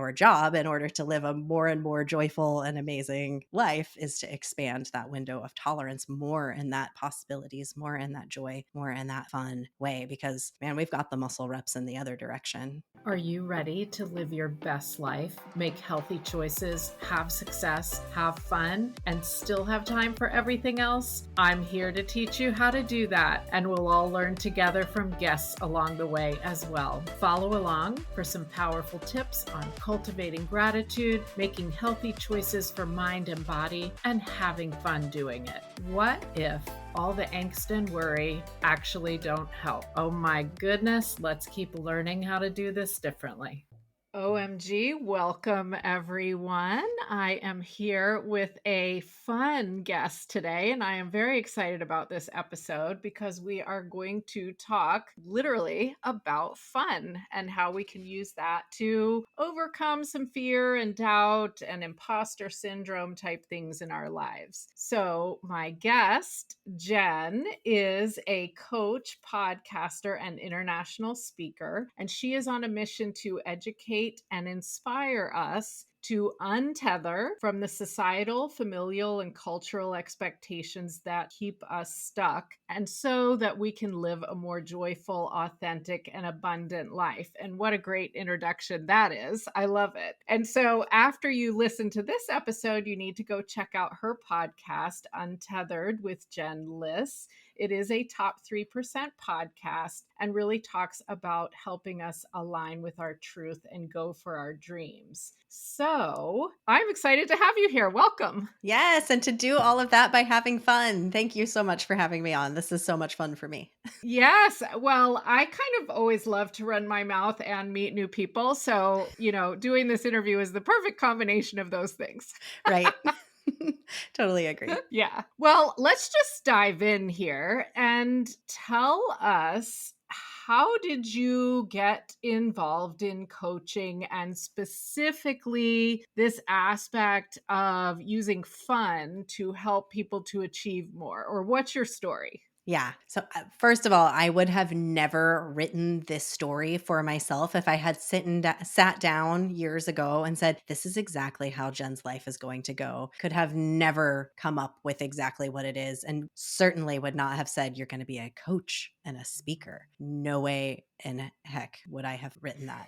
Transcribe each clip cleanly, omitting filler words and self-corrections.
our job in order to live a more and more joyful and amazing life is to expand that window of tolerance more in that possibilities, more in that joy, more in that fun way, because man, we've got the muscle reps in the other direction. Are you ready to live your best life, make healthy choices, have success, have fun, and still have time for everything else? I'm here to teach you how to do that, and we'll all learn together from guests along the way as well. Follow along for some powerful tips on cultivating gratitude, making healthy choices for mind and body, and having fun doing it. What if all the angst and worry actually don't help? Oh my goodness, let's keep learning how to do this differently. OMG, welcome everyone. I am here with a fun guest today, and I am very excited about this episode because we are going to talk literally about fun and how we can use that to overcome some fear and doubt and imposter syndrome type things in our lives. So, my guest, Jen, is a coach, podcaster, and international speaker, and she is on a mission to educate and inspire us to untether from the societal, familial, and cultural expectations that keep us stuck, and so that we can live a more joyful, authentic, and abundant life. And what a great introduction that is. I love it. And so after you listen to this episode, you need to go check out her podcast, Untethered with Jen Liss. It is a top 3% podcast and really talks about helping us align with our truth and go for our dreams. So I'm excited to have you here. Welcome. Yes, and to do all of that by having fun. Thank you so much for having me on. This is so much fun for me. Yes. Well, I kind of always love to run my mouth and meet new people. So, doing this interview is the perfect combination of those things. Right. Totally agree. Yeah. Well, let's just dive in here and tell us, how did you get involved in coaching, and specifically this aspect of using fun to help people to achieve more? Or what's your story? Yeah. So, first of all, I would have never written this story for myself if I had sat down years ago and said, this is exactly how Jen's life is going to go. Could have never come up with exactly what it is, and certainly would not have said, you're going to be a coach and a speaker. No way in heck would I have written that.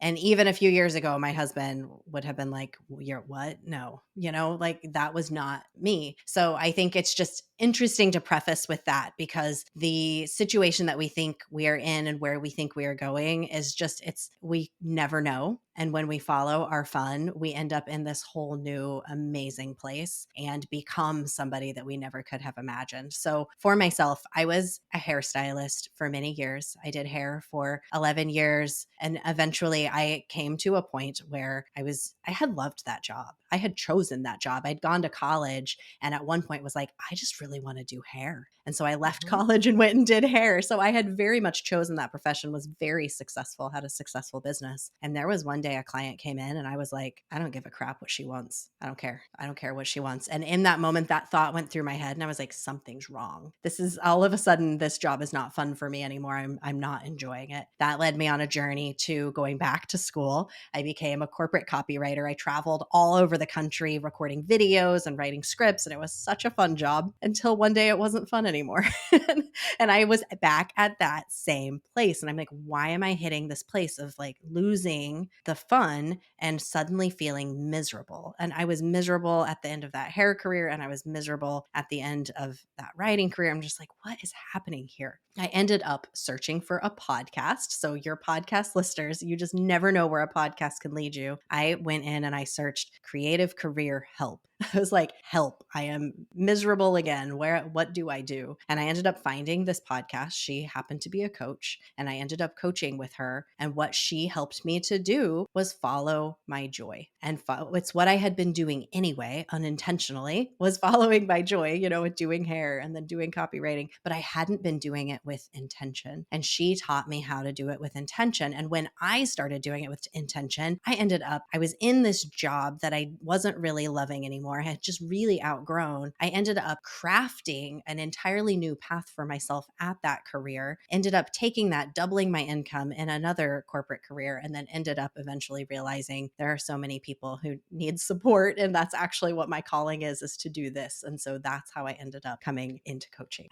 And even a few years ago, my husband would have been like, you're what? No, like that was not me. So I think it's just interesting to preface with that, because the situation that we think we are in and where we think we are going is just, we never know. And when we follow our fun, we end up in this whole new amazing place and become somebody that we never could have imagined. So for myself, I was a hairstylist for many years. I did hair for 11 years. And eventually I came to a point where I had loved that job. I had chosen that job. I'd gone to college and at one point was like, I just really want to do hair. And so I left college and went and did hair. So I had very much chosen that profession, was very successful, had a successful business. And there was one day a client came in and I was like, I don't give a crap what she wants. I don't care. I don't care what she wants. And in that moment, that thought went through my head and I was like, something's wrong. This is all of a sudden, this job is not fun for me anymore. I'm not enjoying it. That led me on a journey to going back to school. I became a corporate copywriter. I traveled all over the country recording videos and writing scripts. And it was such a fun job until one day it wasn't fun anymore. And I was back at that same place. And I'm like, why am I hitting this place of like losing the fun and suddenly feeling miserable? And I was miserable at the end of that hair career. And I was miserable at the end of that writing career. I'm just like, what is happening here? I ended up searching for a podcast. So your podcast listeners, you just never know where a podcast can lead you. I went in and I searched creative career help. I was like, help, I am miserable again. What do I do? And I ended up finding this podcast. She happened to be a coach and I ended up coaching with her. And what she helped me to do was follow my joy. And it's what I had been doing anyway, unintentionally, was following my joy, with doing hair and then doing copywriting. But I hadn't been doing it with intention. And she taught me how to do it with intention. And when I started doing it with intention, I was in this job that I wasn't really loving anymore. I had just really outgrown. I ended up crafting an entirely new path for myself at that career, ended up taking that, doubling my income in another corporate career, and then ended up eventually eventually realizing there are so many people who need support. And that's actually what my calling is to do this. And so that's how I ended up coming into coaching.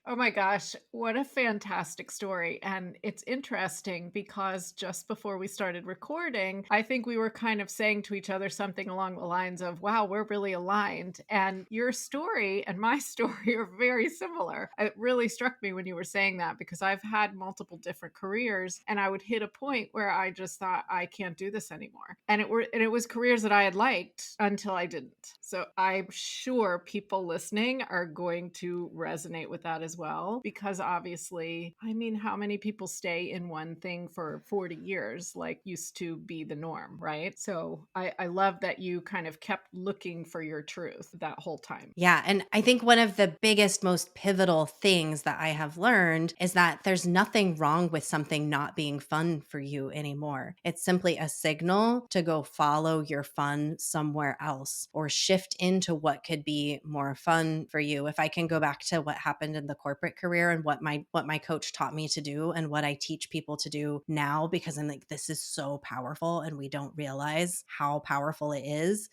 Oh my gosh, what a fantastic story. And it's interesting because just before we started recording, I think we were kind of saying to each other something along the lines of, wow, we're really aligned. And your story and my story are very similar. It really struck me when you were saying that because I've had multiple different careers and I would hit a point where I just thought, I can't do this anymore. And it was careers that I had liked until I didn't. So I'm sure people listening are going to resonate with that as well, because obviously, I mean, how many people stay in one thing for 40 years, like used to be the norm, right? So I love that you kind of kept looking for your truth that whole time. Yeah. And I think one of the biggest, most pivotal things that I have learned is that there's nothing wrong with something not being fun for you anymore. It's simply a signal to go follow your fun somewhere else or shift into what could be more fun for you. If I can go back to what happened in the corporate career and what my coach taught me to do and what I teach people to do now, because I'm like, this is so powerful and we don't realize how powerful it is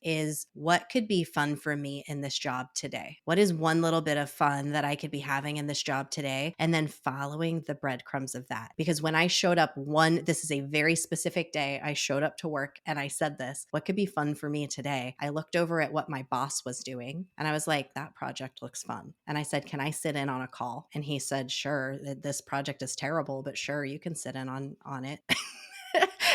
what could be fun for me in this job today? What is one little bit of fun that I could be having in this job today? And then following the breadcrumbs of that. Because when I showed up this is a very specific day, I showed up to work and I said this, what could be fun for me today? I looked over at what my boss was doing and I was like, that project looks fun. And I said, can I sit in on a call? And he said, sure, this project is terrible, but sure, you can sit in on it.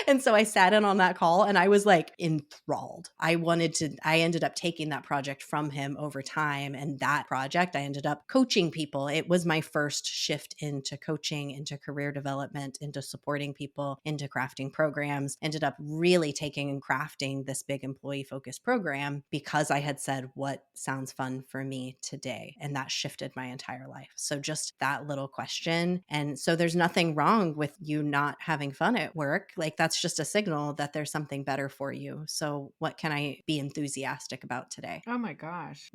And so I sat in on that call and I was like enthralled. I ended up taking that project from him over time. And that project, I ended up coaching people. It was my first shift into coaching, into career development, into supporting people, into crafting programs, ended up really taking and crafting this big employee focused program because I had said, what sounds fun for me today? And that shifted my entire life. So just that little question. And so there's nothing wrong with you not having fun at work. Like that's just a signal that there's something better for you. So what can I be enthusiastic about today? Oh my gosh.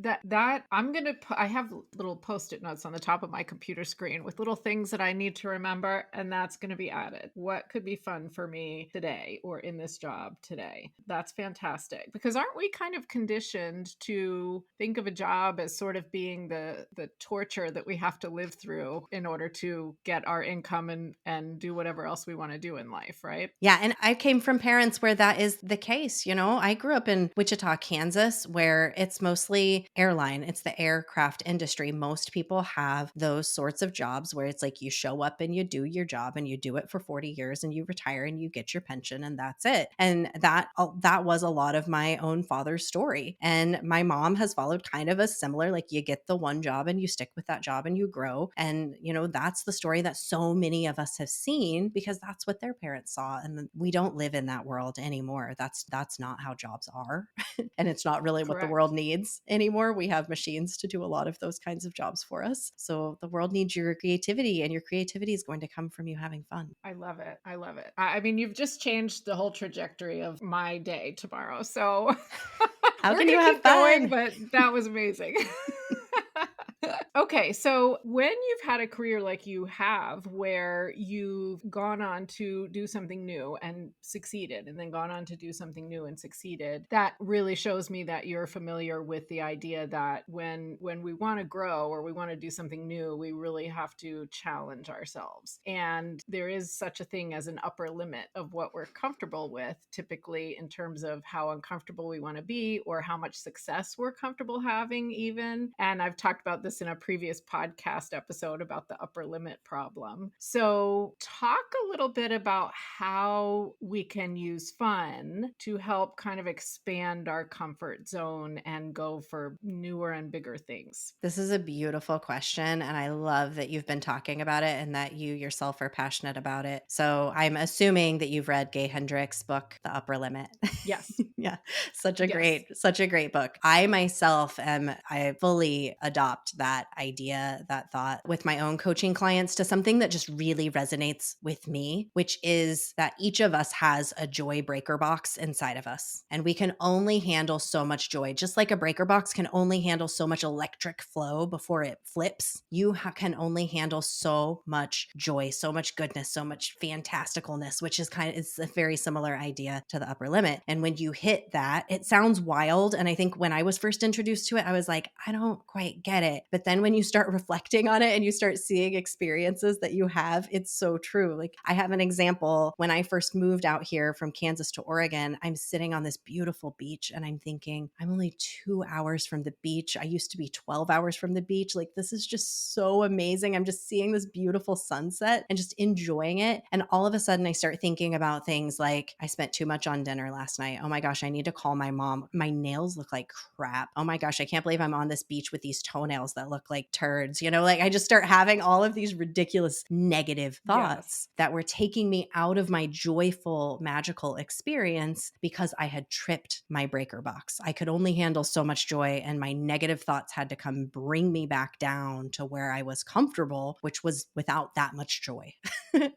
I'm going to I have little post-it notes on the top of my computer screen with little things that I need to remember, and that's going to be added. What could be fun for me today or in this job today? That's fantastic. Because aren't we kind of conditioned to think of a job as sort of being the torture that we have to live through in order to get our income and do whatever else we want to do in life, right? Yeah. And I came from parents where that is the case. I grew up in Wichita, Kansas, where it's mostly airline, it's the aircraft industry. Most people have those sorts of jobs where it's like you show up and you do your job and you do it for 40 years and you retire and you get your pension and that's it. And that was a lot of my own father's story. And my mom has followed kind of a similar, like you get the one job and you stick with that job and you grow. And, that's the story that so many of us have seen because that's what their parents saw. And we don't live in that world anymore. That's not how jobs are. And it's not really what the world Correct. needs anymore. We have machines to do a lot of those kinds of jobs for us. So the world needs your creativity, and your creativity is going to come from you having fun. I love it. I love it. I mean, you've just changed the whole trajectory of my day tomorrow. So How we're can going you to have keep going, fun? but that was amazing. Okay, so when you've had a career like you have, where you've gone on to do something new and succeeded, and then gone on to do something new and succeeded, that really shows me that you're familiar with the idea that when we want to grow or we want to do something new, we really have to challenge ourselves. And there is such a thing as an upper limit of what we're comfortable with, typically in terms of how uncomfortable we want to be or how much success we're comfortable having, even. And I've talked about this in a previous podcast episode about the upper limit problem. So, talk a little bit about how we can use fun to help kind of expand our comfort zone and go for newer and bigger things. This is a beautiful question. And I love that you've been talking about it and that you yourself are passionate about it. So I'm assuming that you've read Gay Hendricks' book, The Upper Limit. Yes. Yeah. Yes. Such a great book. I myself I fully adopt that idea, that thought with my own coaching clients to something that just really resonates with me, which is that each of us has a joy breaker box inside of us. And we can only handle so much joy, just like a breaker box can only handle so much electric flow before it flips. You can only handle so much joy, so much goodness, so much fantasticalness, which is it's a very similar idea to the upper limit. And when you hit that, it sounds wild. And I think when I was first introduced to it, I was like, I don't quite get it. But then when you start reflecting on it and you start seeing experiences that you have, it's so true. Like, I have an example. When I first moved out here from Kansas to Oregon, I'm sitting on this beautiful beach and I'm thinking, I'm only 2 hours from the beach. I used to be 12 hours from the beach. Like, this is just so amazing. I'm just seeing this beautiful sunset and just enjoying it. And all of a sudden, I start thinking about things like, I spent too much on dinner last night. Oh my gosh, I need to call my mom. My nails look like crap. Oh my gosh, I can't believe I'm on this beach with these toenails that look like turds. Like, I just start having all of these ridiculous negative Yes. thoughts that were taking me out of my joyful, magical experience because I had tripped my breaker box. I could only handle so much joy, and my negative thoughts had to come bring me back down to where I was comfortable, which was without that much joy.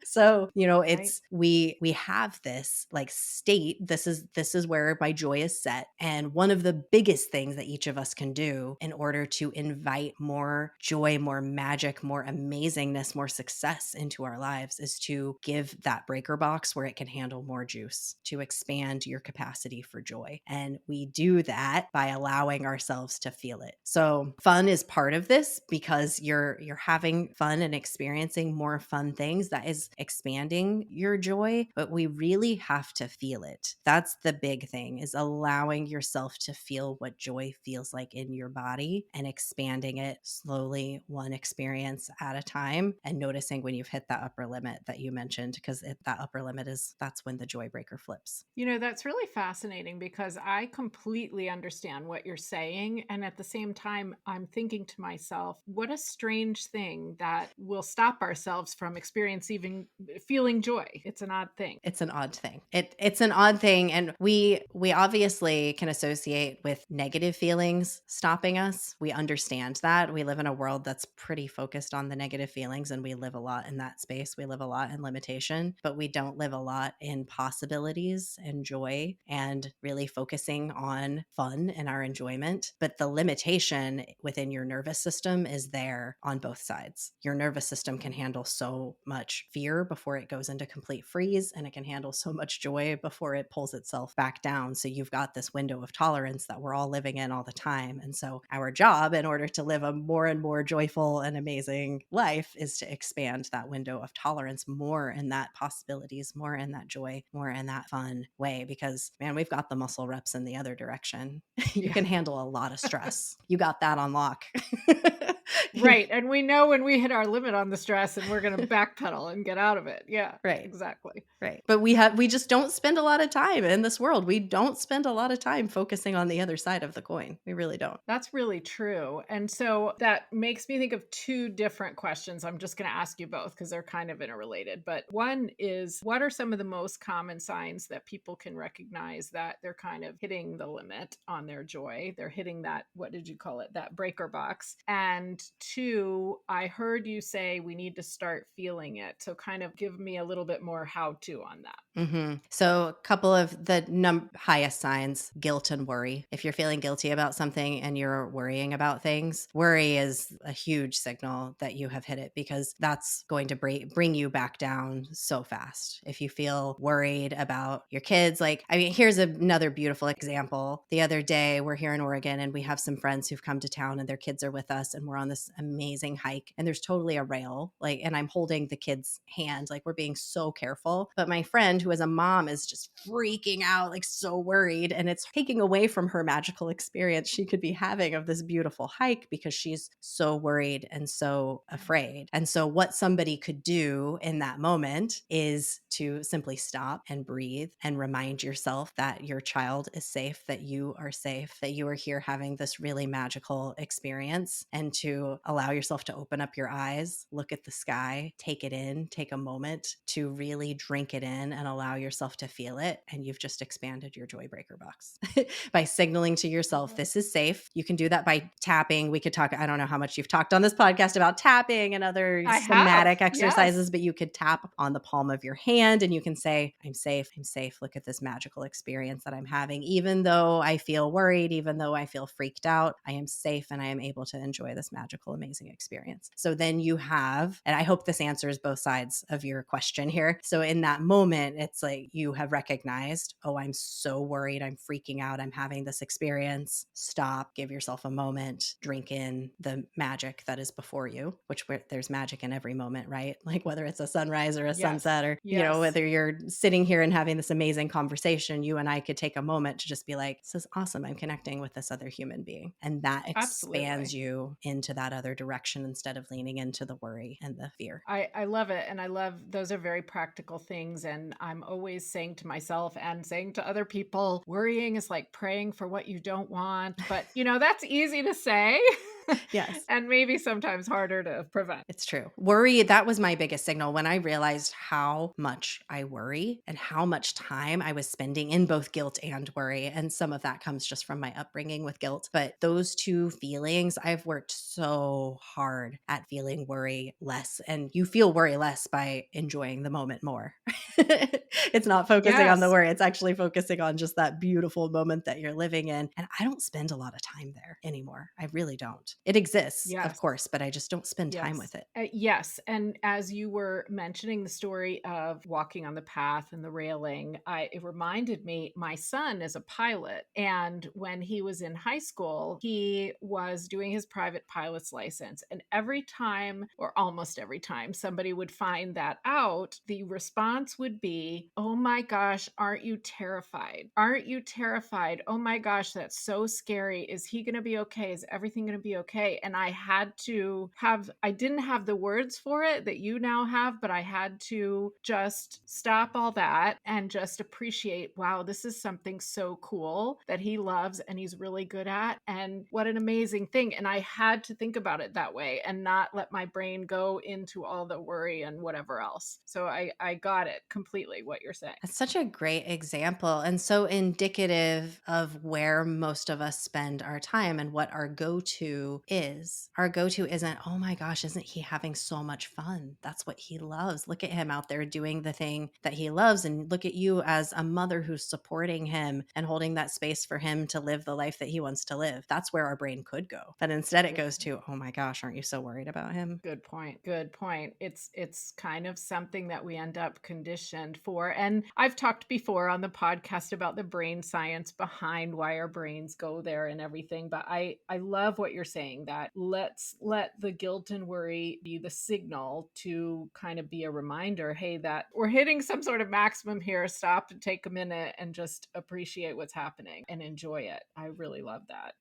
So, Right. it's we have this like state. This is where my joy is set. And one of the biggest things that each of us can do in order to invite more joy, more magic, more amazingness, more success into our lives is to give that breaker box where it can handle more juice, to expand your capacity for joy. And we do that by allowing ourselves to feel it. So fun is part of this because you're having fun and experiencing more fun things. That is expanding your joy, but we really have to feel it. That's the big thing, is allowing yourself to feel what joy feels like in your body and expanding it slowly, one experience at a time, and noticing when you've hit that upper limit that you mentioned, because that upper limit that's when the joy breaker flips. That's really fascinating because I completely understand what you're saying. And at the same time, I'm thinking to myself, what a strange thing that will stop ourselves from experiencing even feeling joy. It's an odd thing. It's an odd thing. It's an odd thing, and we obviously can associate with negative feelings stopping us. We understand that. We live in a world that's pretty focused on the negative feelings, and we live a lot in that space. We live a lot in limitation, but we don't live a lot in possibilities and joy and really focusing on fun and our enjoyment. But the limitation within your nervous system is there on both sides. Your nervous system can handle so much fear before it goes into complete freeze, and it can handle so much joy before it pulls itself back down. So you've got this window of tolerance that we're all living in all the time. And so our job, in order to live a more and more joyful and amazing life, is to expand that window of tolerance more in that possibilities, more in that joy, more in that fun way. Because man, we've got the muscle reps in the other direction. You Yeah. can handle a lot of stress. You got that on lock. Right. And we know when we hit our limit on the stress and we're going to backpedal and get out of it. Yeah, Right. exactly. Right. But we just don't spend a lot of time in this world. We don't spend a lot of time focusing on the other side of the coin. We really don't. That's really true. And so that makes me think of two different questions. I'm just going to ask you both because they're kind of interrelated. But one is, what are some of the most common signs that people can recognize that they're kind of hitting the limit on their joy? They're hitting that, what did you call it? That breaker box. And two, I heard you say we need to start feeling it. So kind of give me a little bit more how to on that. So, a couple of the highest signs: guilt and worry. If you're feeling guilty about something and you're worrying about things, worry is a huge signal that you have hit it, because that's going to bring you back down so fast. If you feel worried about your kids, like, I mean, here's another beautiful example. The other day, we're here in Oregon and we have some friends who've come to town and their kids are with us, and we're on this amazing hike, and there's totally a rail, like, and I'm holding the kid's hand, like, we're being so careful. But my friend, who is a mom, is just freaking out, like, so worried, and it's taking away from her magical experience she could be having of this beautiful hike because she's so worried and so afraid. And so what somebody could do in that moment is to simply stop and breathe and remind yourself that your child is safe, that you are safe, that you are here having this really magical experience, and to allow yourself to open up your eyes, look at the sky, take it in, take a moment to really drink it in and allow yourself to feel it. And you've just expanded your joy breaker box by signaling to yourself, this is safe. You can do that by tapping. We could talk, I don't know how much you've talked on this podcast about tapping and other I have. somatic Yes. exercises, but you could tap on the palm of your hand and you can say, I'm safe. I'm safe. Look at this magical experience that I'm having. Even though I feel worried, even though I feel freaked out, I am safe and I am able to enjoy this magical, amazing experience. So then you have, and I hope this answers both sides of your question here. So in that moment, it's like you have recognized, oh, I'm so worried. I'm freaking out. I'm having this experience. Stop, give yourself a moment, drink in the magic that is before you, which there's magic in every moment, right? Like whether it's a sunrise or a Yes. sunset, or, Yes. whether you're sitting here and having this amazing conversation, you and I could take a moment to just be like, this is awesome. I'm connecting with this other human being. And that expands Absolutely. you into that other direction instead of leaning into the worry and the fear. I love it. And I love those are very practical things. And I'm always saying to myself and saying to other people, worrying is like praying for what you don't want. But, that's easy to say Yes. and maybe sometimes harder to prevent. It's true. Worry, that was my biggest signal when I realized how much I worry and how much time I was spending in both guilt and worry. And some of that comes just from my upbringing with guilt. But those two feelings, I've worked so hard at feeling worry less. And you feel worry less by enjoying the moment more. It's not focusing on the Yes. worry, it's actually focusing on just that beautiful moment that you're living in. And I don't spend a lot of time there anymore. I really don't. It exists, of Yes. course, but I just don't spend time Yes. with it. Yes. And as you were mentioning the story of walking on the path and the railing, it reminded me my son is a pilot. And when he was in high school, he was doing his private pilot's license. And every time, or almost every time, somebody would find that out, the response would be, oh my gosh, aren't you terrified? Aren't you terrified? Oh my gosh, that's so scary. Is he going to be okay? Is everything going to be okay? And I didn't have the words for it that you now have, but I had to just stop all that and just appreciate, wow, this is something so cool that he loves and he's really good at. And what an amazing thing. And I had to think about it that way and not let my brain go into all the worry and whatever else. So I got it completely what you're saying. That's such a great example and so indicative of where most of us spend our time and what our go-to is. Our go-to isn't, oh my gosh, isn't he having so much fun? That's what he loves. Look at him out there doing the thing that he loves. And look at you as a mother who's supporting him and holding that space for him to live the life that he wants to live. That's where our brain could go. But instead it Good goes to, oh my gosh, aren't you so worried about him? Good point. Good point. It's kind of something that we end up conditioned for. And I've talked before on the podcast about the brain science behind why our brains go there and everything. But I love what you're saying, that let's let the guilt and worry be the signal to kind of be a reminder, hey, that we're hitting some sort of maximum here. Stop and take a minute and just appreciate what's happening and enjoy it. I really love that.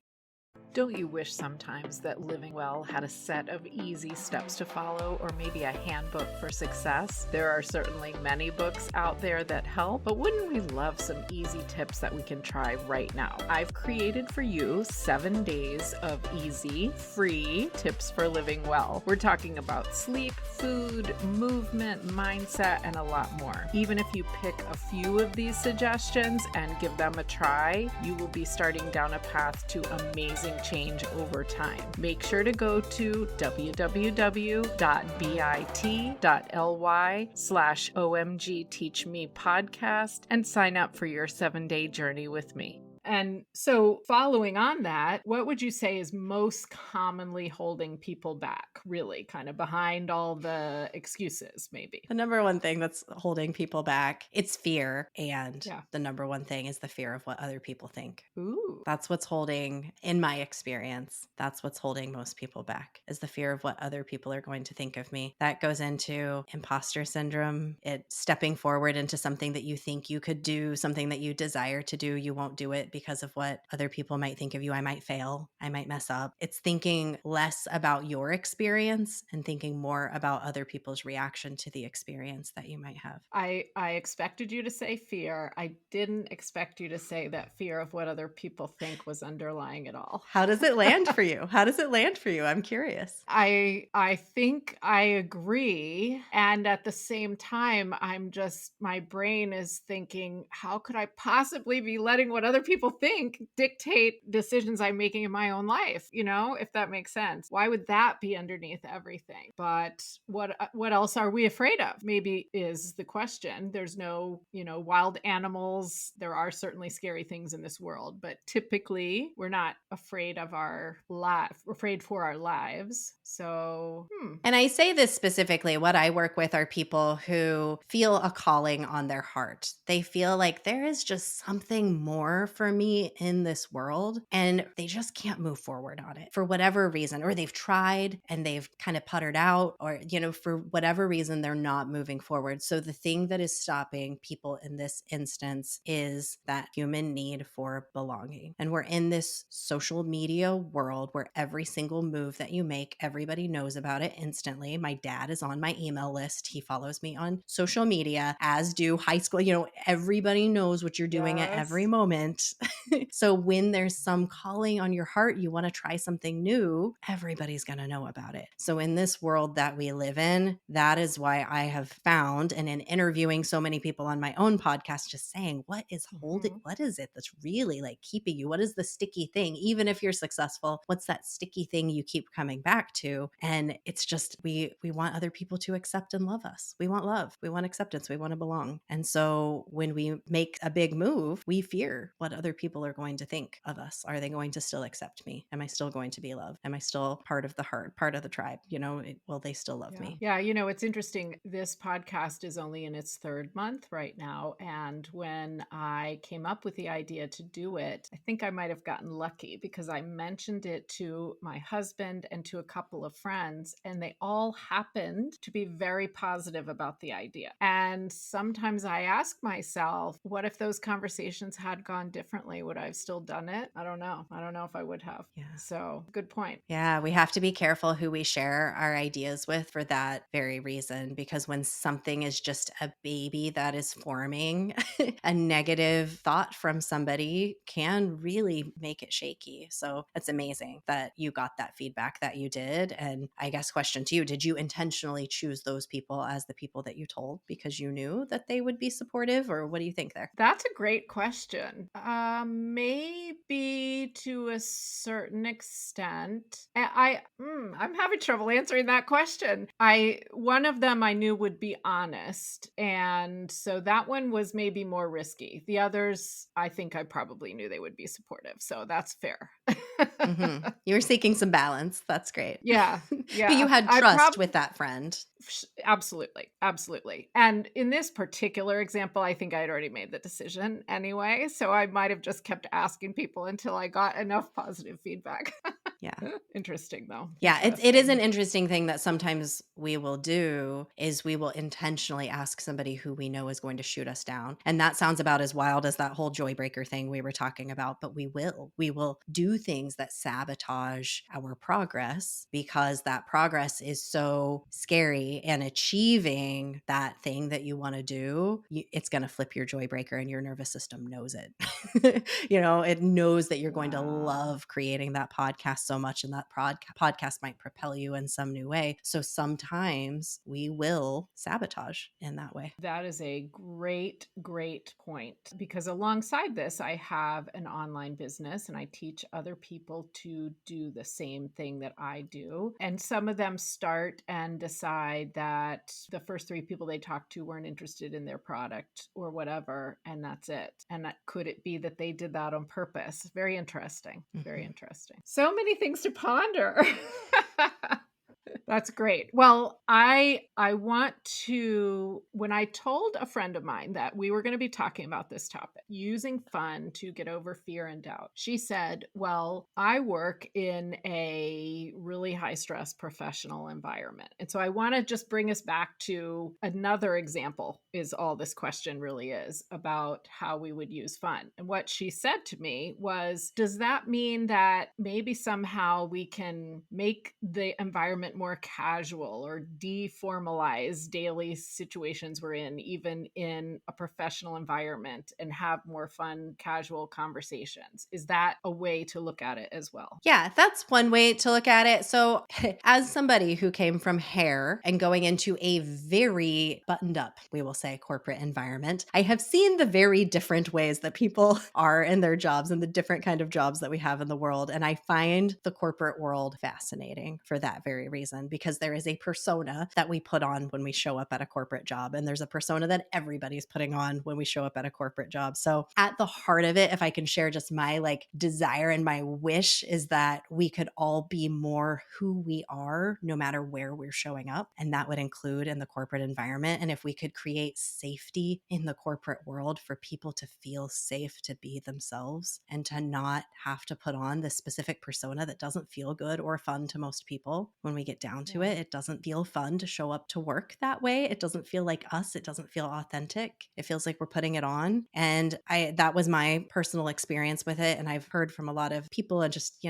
Don't you wish sometimes that living well had a set of easy steps to follow, or maybe a handbook for success? There are certainly many books out there that help, but wouldn't we love some easy tips that we can try right now? I've created for you 7 days of easy, free tips for living well. We're talking about sleep, food, movement, mindset, and a lot more. Even if you pick a few of these suggestions and give them a try, you will be starting down a path to amazing change over time. Make sure to go to www.bit.ly/OMG Teach Me podcast and sign up for your 7-day journey with me. And so, following on that, what would you say is most commonly holding people back, really, kind of behind all the excuses, maybe? The number one thing that's holding people back, it's fear. And Yeah. the number one thing is the fear of what other people think. Ooh. That's what's holding, in my experience, that's what's holding most people back, is the fear of what other people are going to think of me. That goes into imposter syndrome. It's stepping forward into something that you think you could do, something that you desire to do. You won't do it it because of what other people might think of you. I might fail. I might mess up. It's thinking less about your experience and thinking more about other people's reaction to the experience that you might have. I expected you to say fear. I didn't expect you to say that fear of what other people think was underlying it all. How does it land for you? How does it land for you? I'm curious. I think I agree, and at the same time, my brain is thinking, how could I possibly be letting what other people think dictate decisions I'm making in my own life, if that makes sense. Why would that be underneath everything? But what else are we afraid of? Maybe is the question. There's no, wild animals. There are certainly scary things in this world, but typically we're not afraid of our life, afraid for our lives. So, And I say this specifically, what I work with are people who feel a calling on their heart. They feel like there is just something more for me in this world, and they just can't move forward on it for whatever reason, or they've tried and they've kind of puttered out, or, for whatever reason, they're not moving forward. So the thing that is stopping people in this instance is that human need for belonging. And we're in this social media world where every single move that you make, everybody knows about it instantly. My dad is on my email list. He follows me on social media, as do high school. Everybody knows what you're doing at every yes. moment. So when there's some calling on your heart, you want to try something new, everybody's going to know about it. So in this world that we live in, that is why I have found, and in interviewing so many people on my own podcast, just saying, what is it that's really like keeping you? What is the sticky thing? Even if you're successful, what's that sticky thing you keep coming back to? And it's just, we want other people to accept and love us. We want love. We want acceptance. We want to belong. And so when we make a big move, we fear what other people are going to think of us. Are they going to still accept me? Am I still going to be loved? Am I still part of the heart, part of the tribe? Will they still love me? Yeah, it's interesting. This podcast is only in its third month right now. And when I came up with the idea to do it, I think I might have gotten lucky because I mentioned it to my husband and to a couple of friends, and they all happened to be very positive about the idea. And sometimes I ask myself, what if those conversations had gone differently? Would I have still done it? I don't know. I don't know if I would have. Yeah. So, good point. Yeah, we have to be careful who we share our ideas with for that very reason, because when something is just a baby that is forming, a negative thought from somebody can really make it shaky. So it's amazing that you got that feedback that you did. And I guess, question to you, did you intentionally choose those people as the people that you told because you knew that they would be supportive, or what do you think there? That's a great question. Maybe to a certain extent. I'm having trouble answering that question. One of them I knew would be honest, and so that one was maybe more risky. The others, I think I probably knew they would be supportive, so that's fair. You were seeking some balance. That's great. Yeah, But you yeah. had trust with that friend. Absolutely. Absolutely. And in this particular example, I think I had already made the decision anyway. So I might have just kept asking people until I got enough positive feedback. Yeah. Interesting, though. Yeah, it is an Interesting. interesting thing that sometimes we will do is we will intentionally ask somebody who we know is going to shoot us down. And that sounds about as wild as that whole joy breaker thing we were talking about, but we will do things that sabotage our progress because that progress is so scary, and achieving that thing that you want to do, it's going to flip your joy breaker, and your nervous system knows it. It knows that you're going to Wow. love creating that podcast so much, and that podcast might propel you in some new way. So sometimes we will sabotage in that way. That is a great, great point. Because alongside this, I have an online business and I teach other people to do the same thing that I do. And some of them start and decide that the first three people they talked to weren't interested in their product or whatever, and that's it. And could it be that they did that on purpose? Very interesting. Very interesting. So many things to ponder. That's great. Well, I want to when I told a friend of mine that we were going to be talking about this topic, using fun to get over fear and doubt. She said, "Well, I work in a really high stress professional environment." And so I want to just bring us back to another example is all this question really is about how we would use fun. And what she said to me was, "Does that mean that maybe somehow we can make the environment more casual or deformalize daily situations we're in, even in a professional environment, and have more fun, casual conversations?" Is that a way to look at it as well? Yeah, that's one way to look at it. So, as somebody who came from hair and going into a very buttoned up, we will say, corporate environment, I have seen the very different ways that people are in their jobs and the different kind of jobs that we have in the world. And I find the corporate world fascinating for that very reason, because there is a persona that we put on when we show up at a corporate job. And there's a persona that everybody's putting on when we show up at a corporate job. So, at the heart of it, if I can share just my like desire and my wish, is that we could all be more who we are no matter where we're showing up. And that would include in the corporate environment. And if we could create safety in the corporate world for people to feel safe to be themselves and to not have to put on this specific persona that doesn't feel good or fun to most people, when we get down to Yeah. it, it doesn't feel fun to show up to work that way. It doesn't feel like us. It doesn't feel authentic. It feels like we're putting it on. And that was my personal experience with it. And I've heard from a lot of people, and just,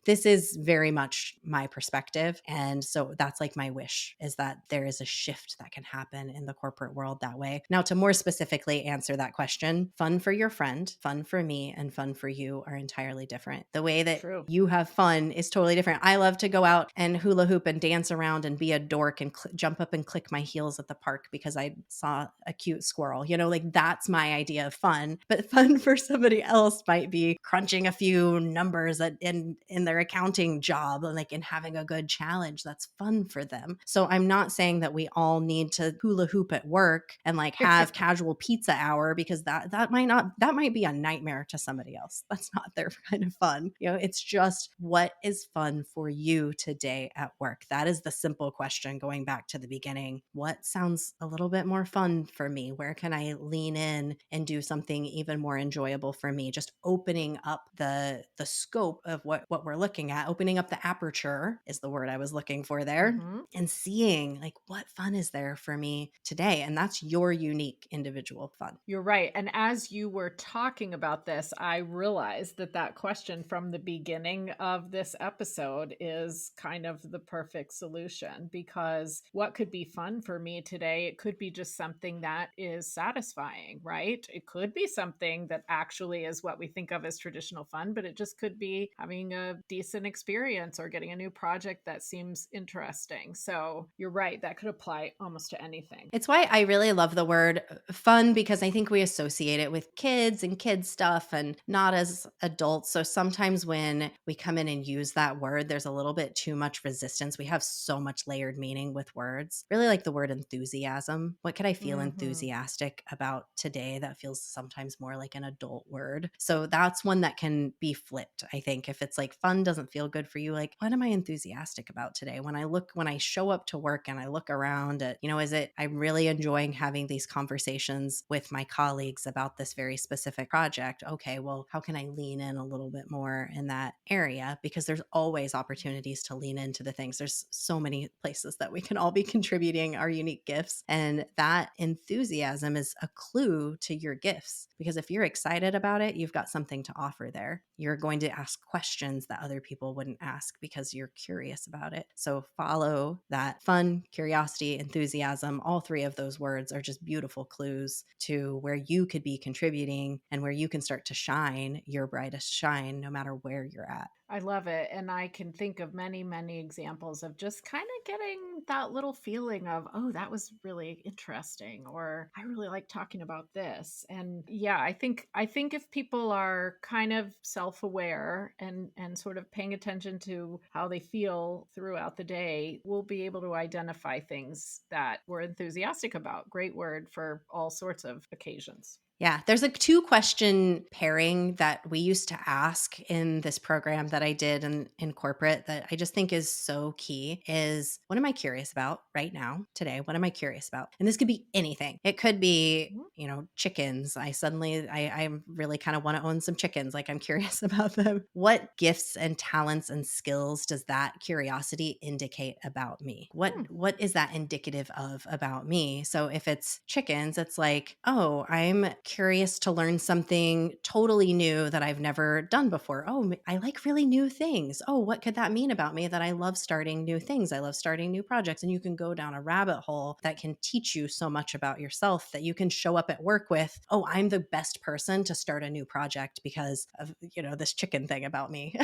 this is very much my perspective. And so that's like my wish, is that there is a shift that can happen in the corporate world that way. Now, to more specifically answer that question, fun for your friend, fun for me, and fun for you are entirely different. The way that True. you have fun is totally different. I love to go out and hula hoop and dance around and be a dork and jump up and click my heels at the park because I saw a cute squirrel. Like that's my idea of fun. But fun for somebody else might be crunching a few numbers in their accounting job, and having a good challenge. That's fun for them. So I'm not saying that we all need to hula hoop at work and like have casual pizza hour, because that might be a nightmare to somebody else. That's not their kind of fun. It's just, what is fun for you today at work? That is the simple question, going back to the beginning. What sounds a little bit more fun for me? Where can I lean in and do something even more enjoyable for me? Just opening up the scope of what we're looking at, opening up the aperture is the word I was looking for there, Mhm. and seeing like what fun is there for me today. And that's your unique individual fun. You're right. And as you were talking about this, I realized that that question from the beginning of this episode is kind of the perfect solution, because what could be fun for me today? It could be just something that is satisfying, right? It could be something that actually is what we think of as traditional fun, but it just could be having a decent experience or getting a new project that seems interesting. So you're right. That could apply almost to anything. It's why I really love the word fun, because I think we associate it with kids and kid stuff and not as adults. So sometimes when we come in and use that word, there's a little bit too much resistance. We have so much layered meaning with words. Really like the word enthusiasm. What could I feel Mhm. enthusiastic about today that feels sometimes more like an adult word? So that's one that can be flipped. I think if it's like fun doesn't feel good for you, like what am I enthusiastic about today? When I show up to work and I look around at, is it, I'm really enjoying having these conversations with my colleagues about this very specific project. Okay, well, how can I lean in a little bit more in that area? Because there's always opportunities to lean into the things. There's so many places that we can all be contributing our unique gifts. And that enthusiasm is a clue to your gifts, because if you're excited about it, you've got something to offer there. You're going to ask questions that other people wouldn't ask because you're curious about it. So follow that fun, curiosity, enthusiasm. All three of those words are just beautiful clues to where you could be contributing and where you can start to shine your brightest shine no matter where you're at. I love it. And I can think of many, many examples of just kind of getting that little feeling of, oh, that was really interesting, or I really like talking about this. And yeah, I think if people are kind of self-aware and sort of paying attention to how they feel throughout the day, we'll be able to identify things that we're enthusiastic about. Great word for all sorts of occasions. Yeah, there's a two question pairing that we used to ask in this program that I did in corporate that I just think is so key is what am I curious about right now, today? What am I curious about? And this could be anything. It could be, Mhm. chickens. I really kind of want to own some chickens. Like I'm curious about them. What gifts and talents and skills does that curiosity indicate about me? Hmm. What is that indicative of about me? So if it's chickens, it's like, oh, I'm curious to learn something totally new that I've never done before. Oh, I like really new things. Oh, what could that mean about me that I love starting new things? I love starting new projects. And you can go down a rabbit hole that can teach you so much about yourself that you can show up at work with, oh, I'm the best person to start a new project because of, this chicken thing about me.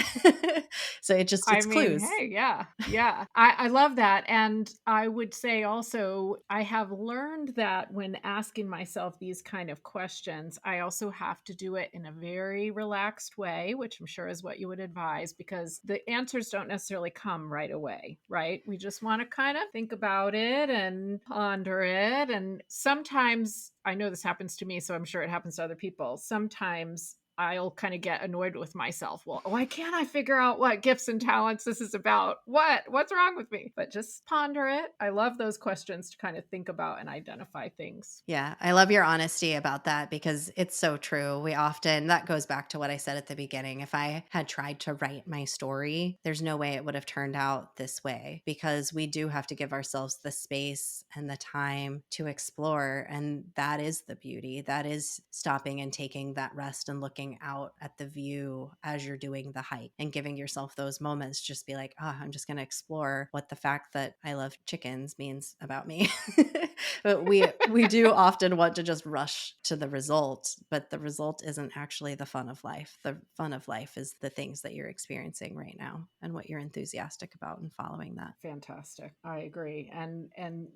So I it's mean, clues. hey, yeah, yeah. I love that. And I would say also, I have learned that when asking myself these kind of questions, I also have to do it in a very relaxed way, which I'm sure is what you would advise, because the answers don't necessarily come right away, right? We just want to kind of think about it and ponder it. And sometimes, I know this happens to me, so I'm sure it happens to other people. Sometimes I'll kind of get annoyed with myself. Well, why can't I figure out what gifts and talents this is about? What's wrong with me? But just ponder it. I love those questions to kind of think about and identify things. Yeah, I love your honesty about that because it's so true. That goes back to what I said at the beginning. If I had tried to write my story, there's no way it would have turned out this way because we do have to give ourselves the space and the time to explore. And that is the beauty. That is stopping and taking that rest and looking out at the view as you're doing the hike and giving yourself those moments. Just be like, oh, I'm just going to explore what the fact that I love chickens means about me. But we do often want to just rush to the result, but the result isn't actually the fun of life. The fun of life is the things that you're experiencing right now and what you're enthusiastic about and following that. Fantastic. I agree. And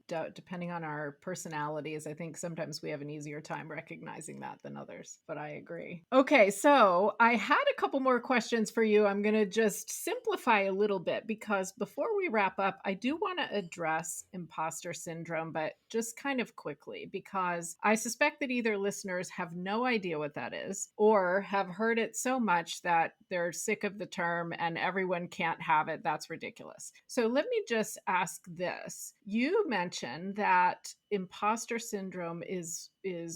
depending on our personalities, I think sometimes we have an easier time recognizing that than others, but I agree. Okay, so I had a couple more questions for you. I'm going to just simplify a little bit because before we wrap up, I do want to address imposter syndrome, but just kind of quickly because I suspect that either listeners have no idea what that is or have heard it so much that they're sick of the term and everyone can't have it. That's ridiculous. So let me just ask this. You mentioned that imposter syndrome is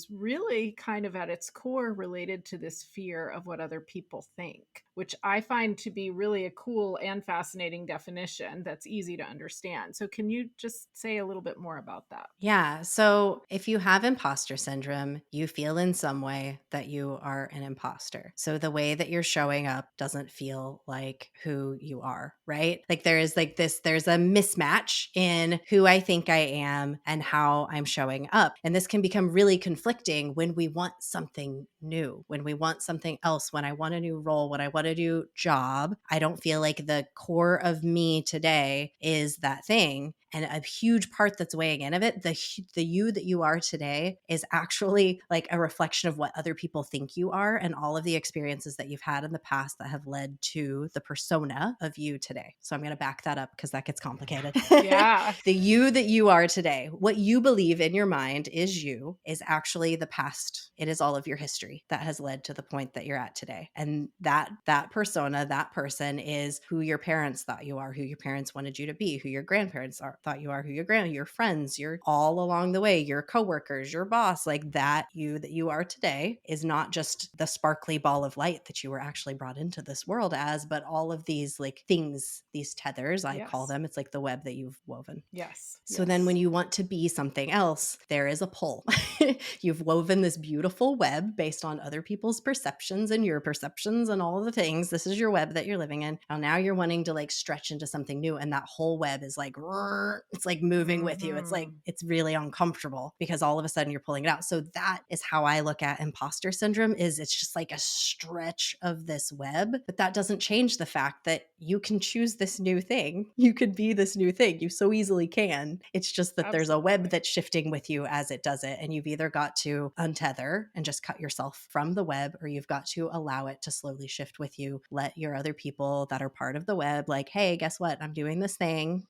really kind of at its core related to this fear of what other people think, which I find to be really a cool and fascinating definition that's easy to understand. So can you just say a little bit more about that? Yeah. So if you have imposter syndrome, you feel in some way that you are an imposter. So the way that you're showing up doesn't feel like who you are, right? Like there's a mismatch in who I think I am and how I'm showing up. And this can become really conflicting when we want something new, when we want something else, when I want a new role, when I want a new job. I don't feel like the core of me today is that thing. And a huge part that's weighing in of it, the you that you are today is actually like a reflection of what other people think you are and all of the experiences that you've had in the past that have led to the persona of you today. So I'm going to back that up because that gets complicated. Yeah. The you that you are today, what you believe in your mind is you, is actually the past. It is all of your history that has led to the point that you're at today. And that persona, that person is who your parents thought you are, who your parents wanted you to be, who your grandparents thought you are, who your friends, your all along the way, your coworkers, your boss, like that you that you are today is not just the sparkly ball of light that you were actually brought into this world as, but all of these like things, these tethers, I call Yes. them. It's like the web that you've woven. Yes. So then when Yes. you want to be something else, there is a pull. You've woven this beautiful web based on other people's perceptions and your perceptions and all the things. This is your web that you're living in. And now you're wanting to like stretch into something new. And that whole web is like, it's like moving with you. It's like, Mhm. it's really uncomfortable because all of a sudden you're pulling it out. So that is how I look at imposter syndrome is it's just like a stretch of this web, but that doesn't change the fact that you can choose this new thing. You could be this new thing. You so easily can. It's just that there's a web Absolutely. that's shifting with you as it does it. And you've either got to untether and just cut yourself from the web, or you've got to allow it to slowly shift with you. Let your other people that are part of the web, like, hey, guess what? I'm doing this thing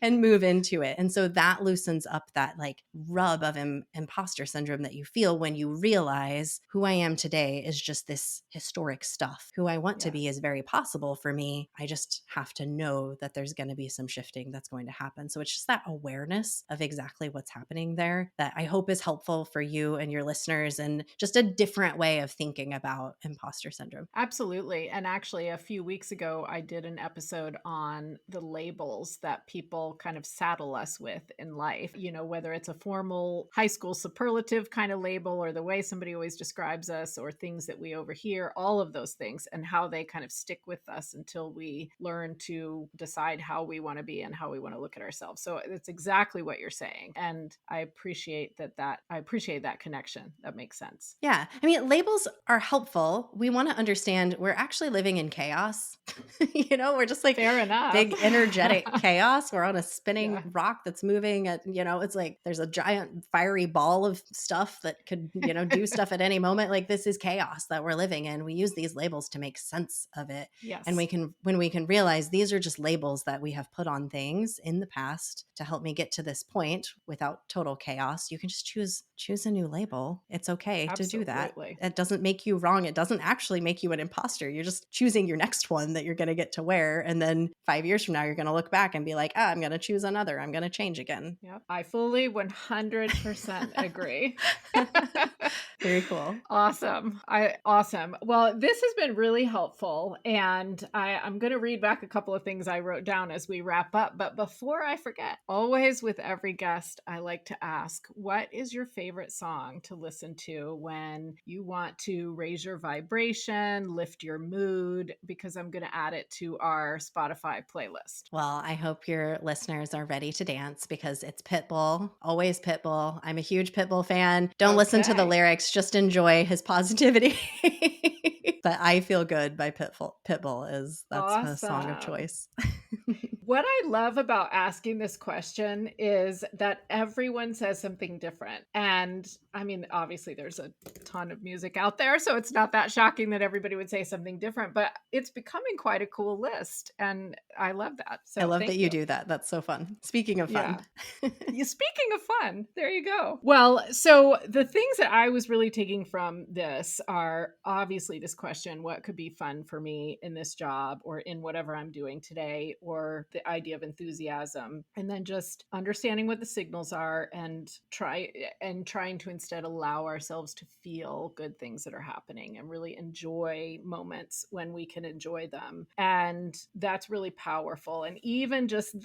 and move into it. And so that loosens up that like rub of imposter syndrome that you feel when you realize who I am today is just this historic stuff. Who I want to be is Yes. very possible for me. I just have to know that there's going to be some shifting that's going to happen. So it's just that awareness of exactly what's happening there that I hope is helpful for you and your listeners, and just a different way of thinking about imposter syndrome. Absolutely. And actually, a few weeks ago, I did an episode on the labels that people kind of saddle us with in life. You know, whether it's a formal high school superlative kind of label or the way somebody always describes us or things that we overhear, all of those things and how they kind of stick with us until we learn to decide how we want to be and how we want to look at ourselves. So it's exactly what you're saying. And I appreciate I appreciate that connection. That makes sense. Yeah. I mean, labels are helpful. We want to understand we're actually living in chaos. We're just like Fair enough. big energetic chaos. We're on a Yeah. spinning rock that's moving at, it's like there's a giant fiery ball of stuff that could, do stuff at any moment. Like this is chaos that we're living in. We use these labels to make sense of it. And Yes. when we can realize these are just labels that we have put on things in the past to help me get to this point without total chaos, you can just choose a new label. It's okay to do that. Absolutely. It doesn't make you wrong. It doesn't actually make you an imposter. You're just choosing your next one that you're going to get to wear. And then 5 years from now, you're going to look back and be like, I'm going to choose another. I'm going to change again. Yep. I fully 100% agree. Very cool. Awesome. Awesome. Well, this has been really helpful. And I'm going to read back a couple of things I wrote down as we wrap up. But before I forget, always with every guest, I like to ask, what is your favorite song to listen to when you want to raise your vibration, lift your mood? Because I'm going to add it to our Spotify playlist. Well, I hope your listeners are ready to dance because it's Pitbull, always Pitbull. I'm a huge Pitbull fan. Don't listen to the Okay. lyrics, just enjoy his positivity. But I Feel Good by that's a song of Awesome. choice. What I love about asking this question is that everyone says something different. And I mean, obviously, there's a ton of music out there, so it's not that shocking that everybody would say something different, but it's becoming quite a cool list. And I love that. So I love thank that you do that. That's so fun. Speaking of fun. Yeah. Speaking of fun, there you go. Well, so the things that I was really taking from this are obviously this question, what could be fun for me in this job or in whatever I'm doing today, or the idea of enthusiasm, and then just understanding what the signals are and trying to instead allow ourselves to feel good things that are happening and really enjoy moments when we can enjoy them. And that's really powerful. And even just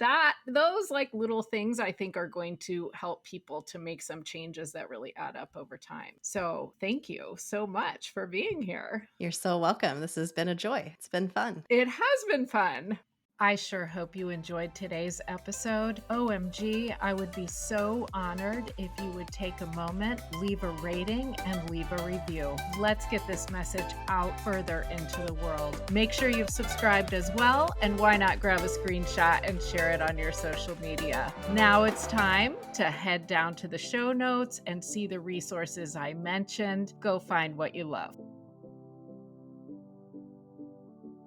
those like little things I think are going to help people to make some changes that really add up over time. So thank you so much for being here. You're so welcome. This has been a joy. It's been fun. It has been fun. I sure hope you enjoyed today's episode. OMG, I would be so honored if you would take a moment, leave a rating, and leave a review. Let's get this message out further into the world. Make sure you've subscribed as well, and why not grab a screenshot and share it on your social media. Now it's time to head down to the show notes and see the resources I mentioned. Go find what you love.